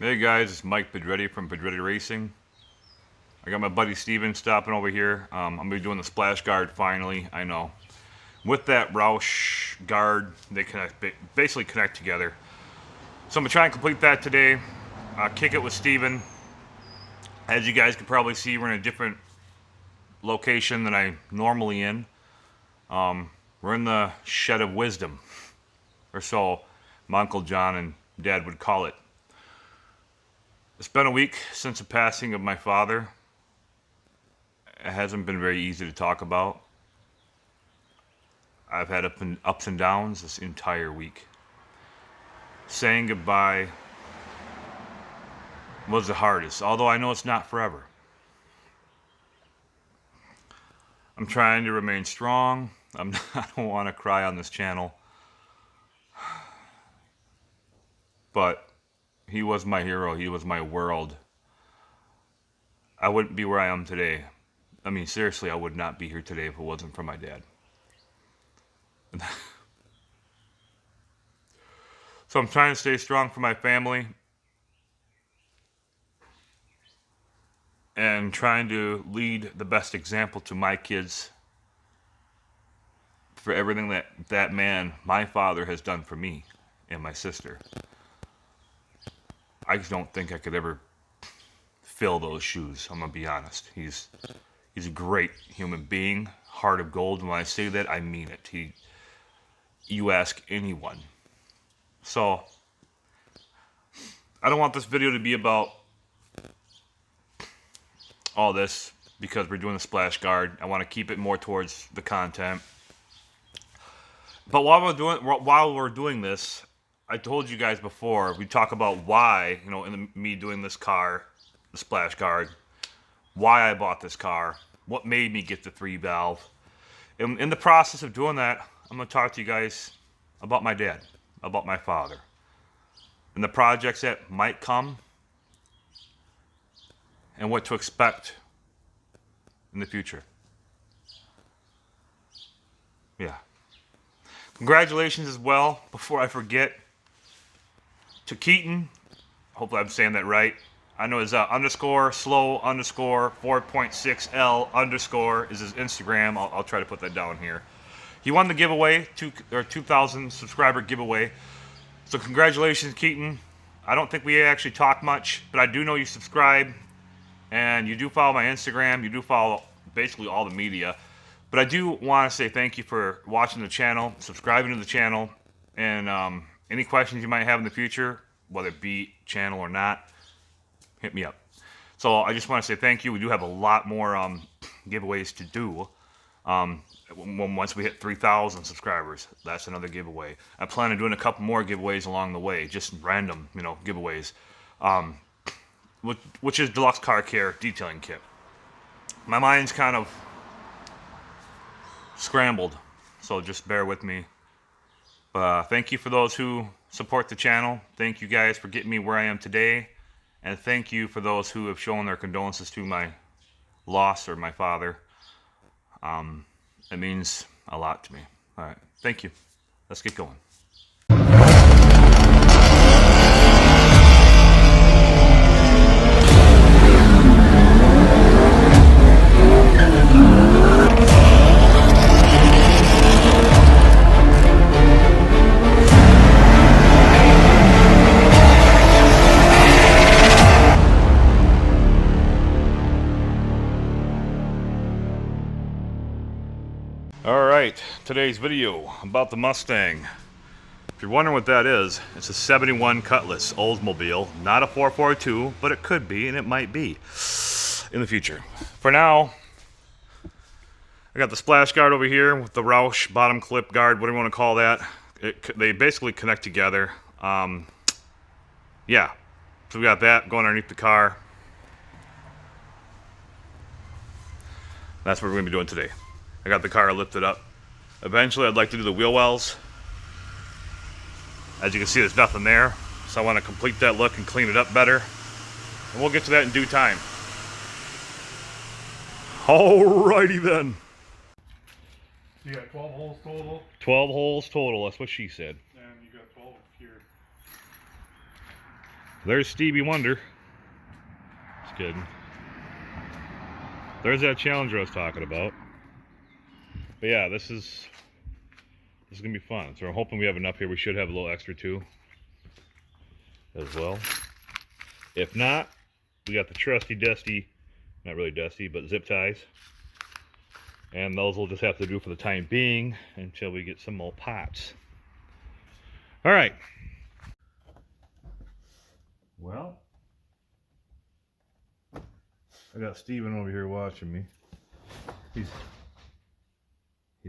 Hey guys, it's Mike Pedretti from Pedretti Racing. I got my buddy Steven stopping over here. I'm going to be doing the splash guard finally, I know. With that Roush guard, they basically connect together. So I'm going to try and complete that today. Kick it with Steven. As you guys can probably see, we're in a different location than I'm normally in. We're in the Shed of Wisdom, or so my Uncle John and Dad would call it. It's been a week since the passing of my father. It hasn't been very easy to talk about. I've had ups and downs this entire week. Saying goodbye was the hardest, although I know it's not forever. I'm trying to remain strong. I don't want to cry on this channel. But he was my hero. He was my world. I wouldn't be where I am today. I mean, seriously, I would not be here today if it wasn't for my dad. So I'm trying to stay strong for my family and trying to lead the best example to my kids for everything that man, my father, has done for me and my sister. I just don't think I could ever fill those shoes. I'm gonna be honest. He's a great human being, heart of gold. And when I say that, I mean it. You ask anyone. So I don't want this video to be about all this because we're doing the splash guard. I want to keep it more towards the content. But while we're doing this, I told you guys before, we talk about why, me doing this car, the splash guard, why I bought this car, what made me get the 3-valve. In the process of doing that, I'm going to talk to you guys about my dad, about my father, and the projects that might come, and what to expect in the future. Yeah. Congratulations as well, before I forget, to Keaton. Hopefully I'm saying that right. I know his underscore slow underscore 4.6L_ is his Instagram. I'll try to put that down here. He won the giveaway, 2,000 subscriber giveaway. So congratulations, Keaton. I don't think we actually talk much, but I do know you subscribe, and you do follow my Instagram. You do follow basically all the media. But I do want to say thank you for watching the channel, subscribing to the channel, and any questions you might have in the future, whether it be channel or not, hit me up. So I just want to say thank you. We do have a lot more giveaways to do. Once we hit 3,000 subscribers, that's another giveaway. I plan on doing a couple more giveaways along the way, just random, giveaways, which is Deluxe Car Care Detailing Kit. My mind's kind of scrambled, so just bear with me. Thank you for those who support the channel. Thank you guys for getting me where I am today. And thank you for those who have shown their condolences to my loss or my father. It means a lot to me. All right, thank you. Let's get going. Alright, today's video about the Mustang. If you're wondering what that is, it's a 71 Cutlass Oldsmobile. Not a 442, but it could be, and it might be in the future. For now, I got the splash guard over here with the Roush bottom clip guard, whatever you want to call that. They basically connect together. Yeah, so we got that going underneath the car. That's what we're going to be doing today. I got the car lifted up. Eventually, I'd like to do the wheel wells. As you can see, there's nothing there. So I want to complete that look and clean it up better. And we'll get to that in due time. Alrighty then. You got 12 holes total? 12 holes total, that's what she said. And you got 12 here. There's Stevie Wonder. Just kidding. There's that Challenger I was talking about. But yeah, this is gonna be fun. So I'm hoping we have enough here. We should have a little extra too, as well. If not, we got the trusty dusty, not really dusty, but zip ties. And those will just have to do for the time being until we get some more pots. All right. Well, I got Steven over here watching me. He's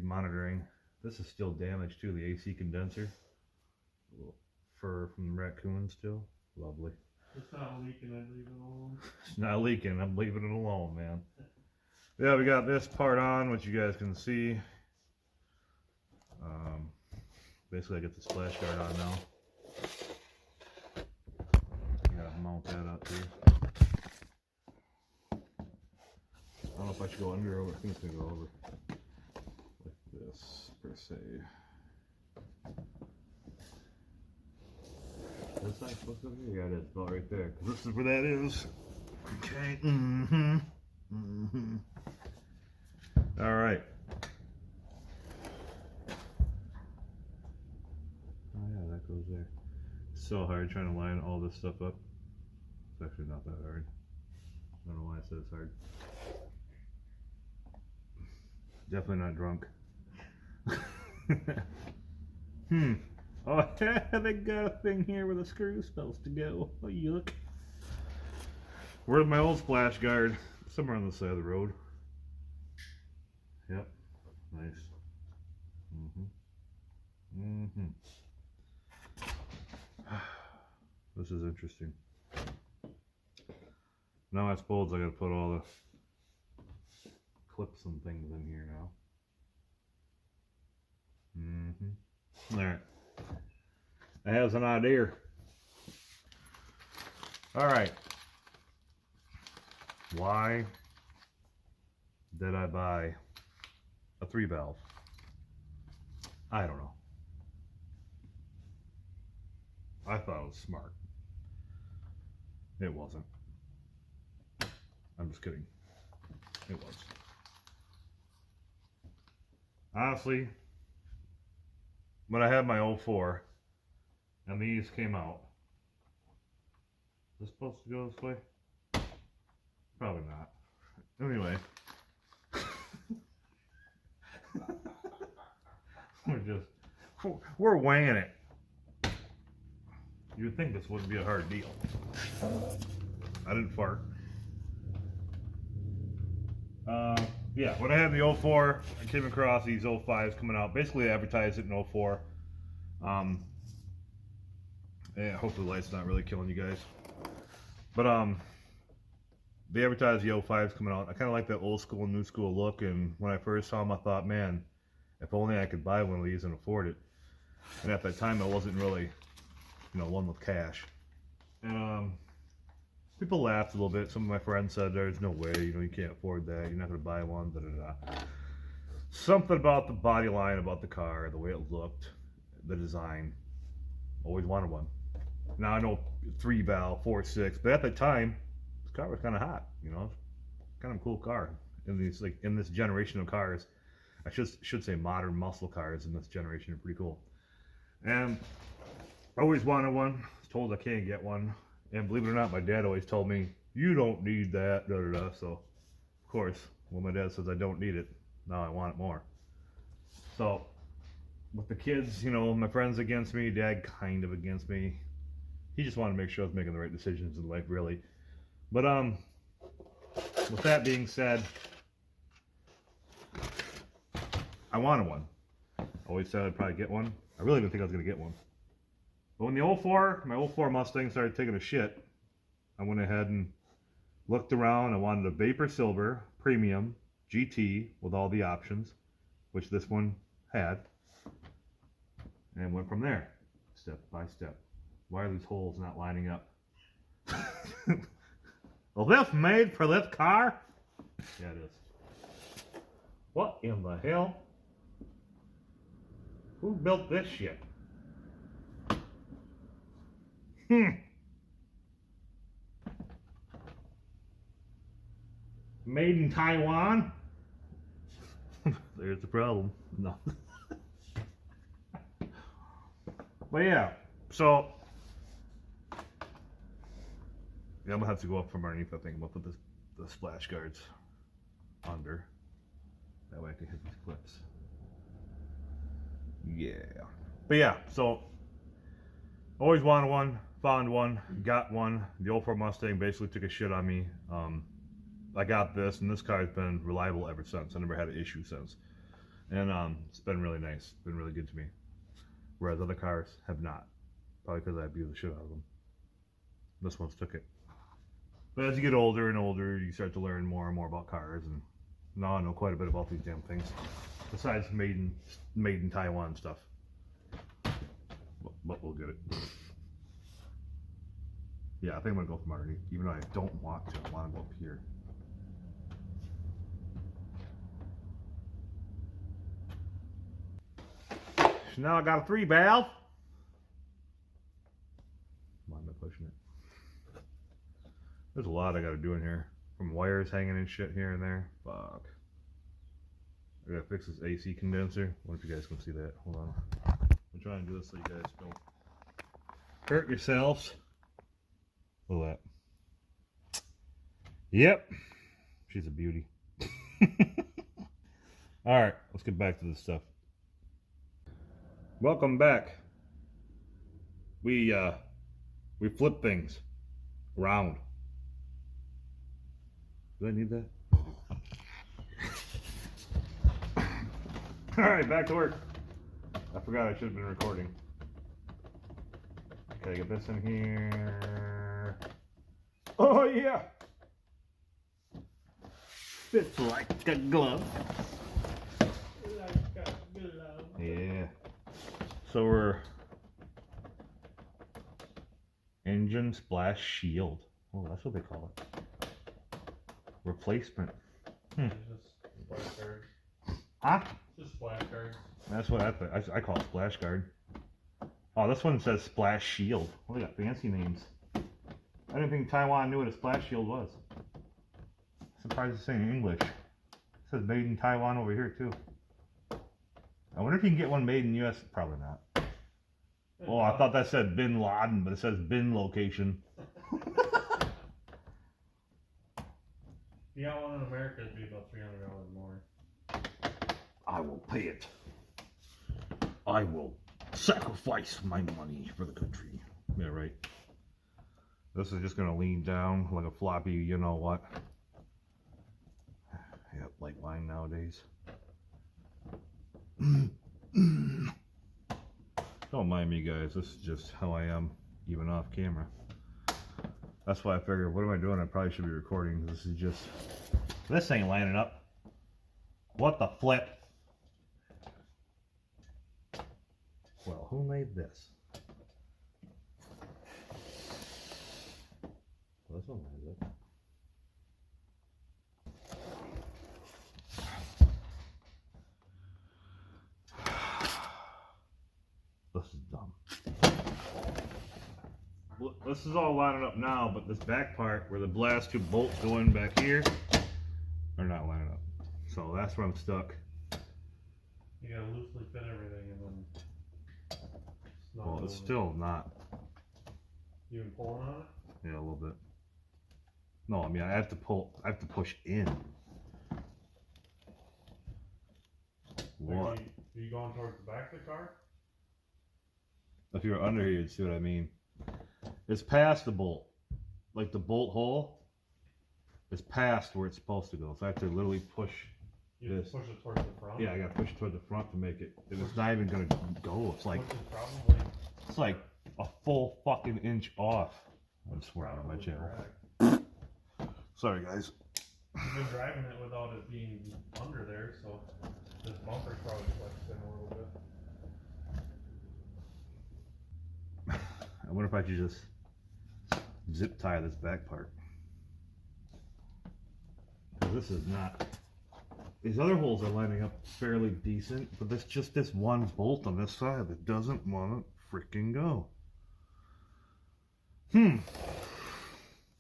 monitoring. This is still damaged too, the AC condenser. A little fur from the raccoon still. Lovely. It's not leaking, I leave it alone. It's not leaking, I'm leaving it alone, man. Yeah, we got this part on, which you guys can see. Basically I get the splash guard on now. Gotta mount that up here. I don't know if I should go under or over. I think it's gonna go over like this, per se. This side supposed to be? Yeah, it is. It's about right there. 'Cause this is where that is. Okay. All right. Oh yeah, that goes there. It's so hard trying to line all this stuff up. It's actually not that hard. I don't know why I said it's hard. Definitely not drunk. Oh, they got a thing here where the screw's supposed to go. Oh, yuck. Where's my old splash guard? Somewhere on the side of the road. Yep. Nice. This is interesting. Now I suppose I gotta put all the clips and things in here now. Alright. I have an idea. Alright. Why did I buy a 3-valve? I don't know. I thought it was smart. It wasn't. I'm just kidding. It was. Honestly, when I had my 04 and these came out, is this supposed to go this way? Probably not. Anyway. We're weighing it. You'd think this wouldn't be a hard deal. I didn't fart. Yeah, when I had the 04, I came across these 05s coming out. Basically, I advertised it in 04. Yeah, hopefully the light's not really killing you guys. But they advertised the 05s coming out. I kind of like that old school, new school look. And when I first saw them, I thought, man, if only I could buy one of these and afford it. And at that time, I wasn't really, one with cash. And people laughed a little bit. Some of my friends said, there's no way, you can't afford that. You're not going to buy one, da-da-da. Something about the body line, about the car, the way it looked, the design. Always wanted one. Now I know 3-valve, 4.6, but at the time, this car was kind of hot, kind of a cool car. In this generation of cars, I should say modern muscle cars in this generation are pretty cool. And I always wanted one. I was told I can't get one. And believe it or not, my dad always told me, you don't need that, da-da-da. So, of course, when my dad says I don't need it, now I want it more. So, with the kids, my friends against me, dad kind of against me. He just wanted to make sure I was making the right decisions in life, really. But, with that being said, I wanted one. Always said I'd probably get one. I really didn't think I was going to get one. But when my 04 Mustang started taking a shit, I went ahead and looked around. I wanted a Vapor Silver Premium GT with all the options, which this one had, and went from there, step by step. Why are these holes not lining up? Well, this made for this car? Yeah, it is. What in the hell? Who built this shit? made in Taiwan. There's the problem. No. But yeah, so yeah, I'm gonna have to go up from underneath. I think I'm gonna put the splash guards under. That way I can hit these clips. Yeah. But yeah, so always wanted one, found one, got one. The 04 Mustang basically took a shit on me. I got this, and this car has been reliable ever since. I never had an issue since. And it's been really nice. Been really good to me. Whereas other cars have not. Probably because I abused the shit out of them. This one's took it. But as you get older and older, you start to learn more and more about cars. And now I know quite a bit about these damn things. Besides made in Taiwan stuff. But we'll get it. Yeah, I think I'm going to go from underneath. Even though I don't want to. I want to go up here. So now I got a 3 valve. Why am I pushing it? There's a lot I got to do in here. From wires hanging and shit here and there. Fuck. I gotta fix this AC condenser. I wonder if you guys can see that. Hold on. I'm trying to do this so you guys don't hurt yourselves. Look at that. Yep. She's a beauty. Alright, let's get back to this stuff. Welcome back. We flip things around. Do I need that? Alright, back to work. I forgot I should have been recording. Okay, get this in here. Oh yeah! Fits like a glove. Yeah. So we're engine splash shield. Oh, that's what they call it. Replacement. Huh? Just splash guard. That's what I call it, splash guard. Oh, this one says splash shield. Oh, they got fancy names. I didn't think Taiwan knew what a splash shield was. Surprised it's saying English. It says made in Taiwan over here too. I wonder if you can get one made in US. Probably not. Oh, I thought that said Bin Laden, but it says bin location. If you got one in America, it'd be about $300 more. I will pay it. I will sacrifice my money for the country. Yeah, right. This is just gonna lean down like a floppy, you know what? Yep, like mine nowadays. Don't mind me, guys. This is just how I am, even off camera. That's why I figured, what am I doing? I probably should be recording. This is just, this ain't lining up. What the flip? Well, who made this? Well, this one has it. This is dumb. Look, this is all lining up now, but this back part where the last 2 bolts go in back here are not lining up. So that's where I'm stuck. You gotta loosely fit everything and then Well, it's still not. You been pulling on it? Yeah, a little bit. No, I mean I have to push in. What? Are you going towards the back of the car? If you were under here, you'd see what I mean. It's past the bolt. Like the bolt hole is past where it's supposed to go. So I have to literally push You have this. to push it towards the front? Yeah, I gotta push it toward the front to make it. And it's not even gonna go. It's like, Which is probably it's like a full fucking inch off. I swear on my probably channel. correct. Sorry, guys. You've been driving it without it being under there, so this bumper's probably flexed in a little bit. I wonder if I could just zip tie this back part. 'Cause this is not. These other holes are lining up fairly decent, but there's just this one bolt on this side that doesn't want to freaking go.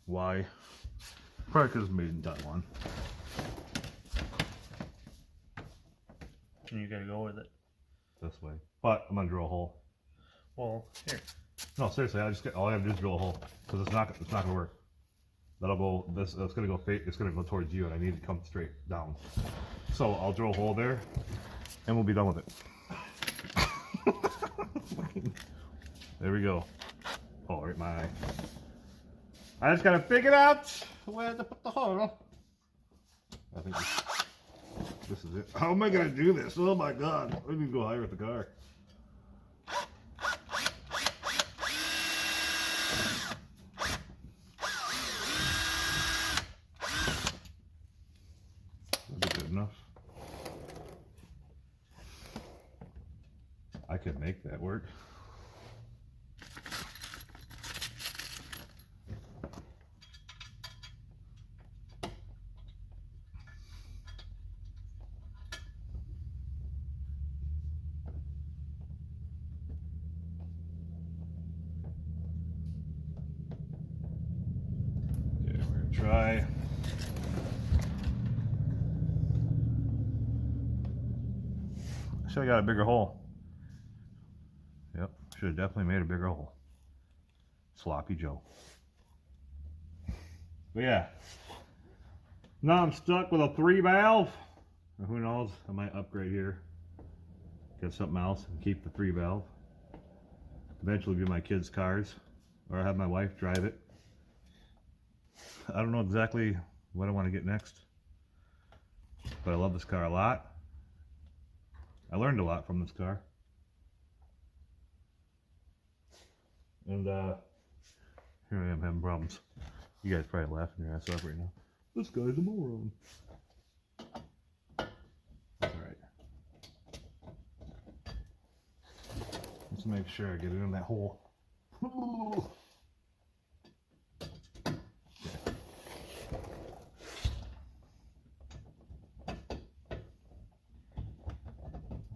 Why? Probably because it's made in Taiwan. And you gotta go with it. This way. But I'm gonna drill a hole. Well, here. No, seriously, all I have to do is drill a hole because it's not gonna work. That'll go. It's gonna go. It's gonna go towards you, and I need it to come straight down. So I'll drill a hole there, and we'll be done with it. There we go. Oh, right my eye. I just gotta figure out where to put the hole. I think this is it. How am I gonna do this? Oh my god! I need to go higher with the car. Enough. I could make that work. Okay, we're gonna try. Should have got a bigger hole. Yep, should have definitely made a bigger hole. Sloppy Joe. But yeah, now I'm stuck with a 3-valve. Or who knows, I might upgrade here. Get something else and keep the 3-valve. Eventually be my kids' cars, or have my wife drive it. I don't know exactly what I want to get next, but I love this car a lot. I learned a lot from this car. And here I am having problems. You guys probably laughing your ass off right now. This guy's a moron. That's alright. Let's make sure I get it in that hole.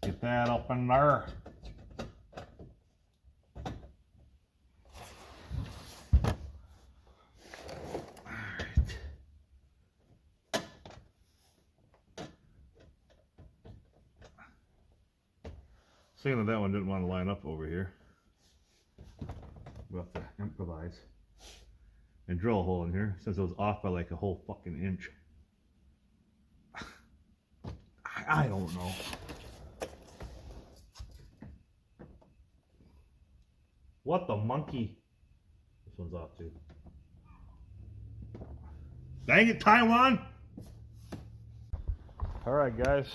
Get that up in there. Alright. Seeing that one didn't want to line up over here, we'll have to improvise and drill a hole in here since it was off by like a whole fucking inch. I don't know. What the monkey? This one's off too. Dang it, Taiwan! Alright guys,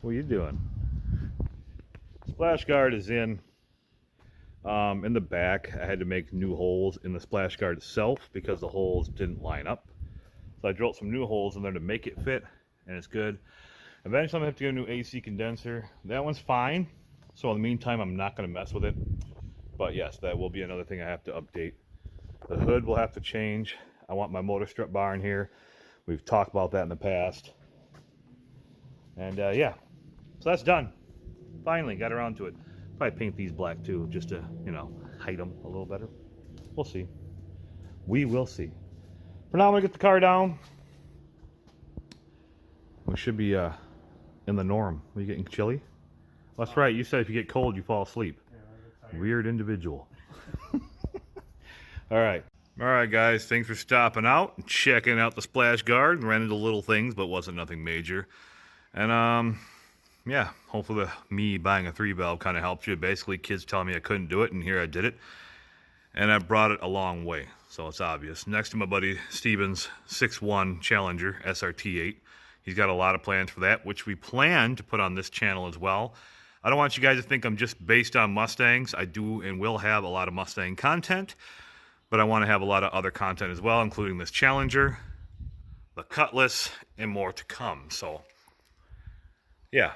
what are you doing? Splash guard is in the back. I had to make new holes in the splash guard itself because the holes didn't line up. So I drilled some new holes in there to make it fit, and it's good. Eventually I'm gonna have to get a new AC condenser. That one's fine. So in the meantime, I'm not gonna mess with it. But yes, that will be another thing I have to update. The hood will have to change. I want my motor strut bar in here. We've talked about that in the past. And yeah, so that's done. Finally got around to it. Probably paint these black too, just to, you know, hide them a little better. We'll see. We will see. For now, I'm gonna get the car down. We should be in the norm. Are you getting chilly? Well, that's right. You said if you get cold, you fall asleep. Yeah, weird individual. All right. All right, guys. Thanks for stopping out and checking out the splash guard. Ran into little things, but wasn't nothing major. And yeah, hopefully me buying a 3-valve kind of helped you. Basically, kids telling me I couldn't do it, and here I did it. And I brought it a long way, so it's obvious. Next to my buddy Steven's 6.1 Challenger SRT8. He's got a lot of plans for that, which we plan to put on this channel as well. I don't want you guys to think I'm just based on Mustangs. I do and will have a lot of Mustang content, but I want to have a lot of other content as well, including this Challenger, the Cutlass, and more to come. So, yeah.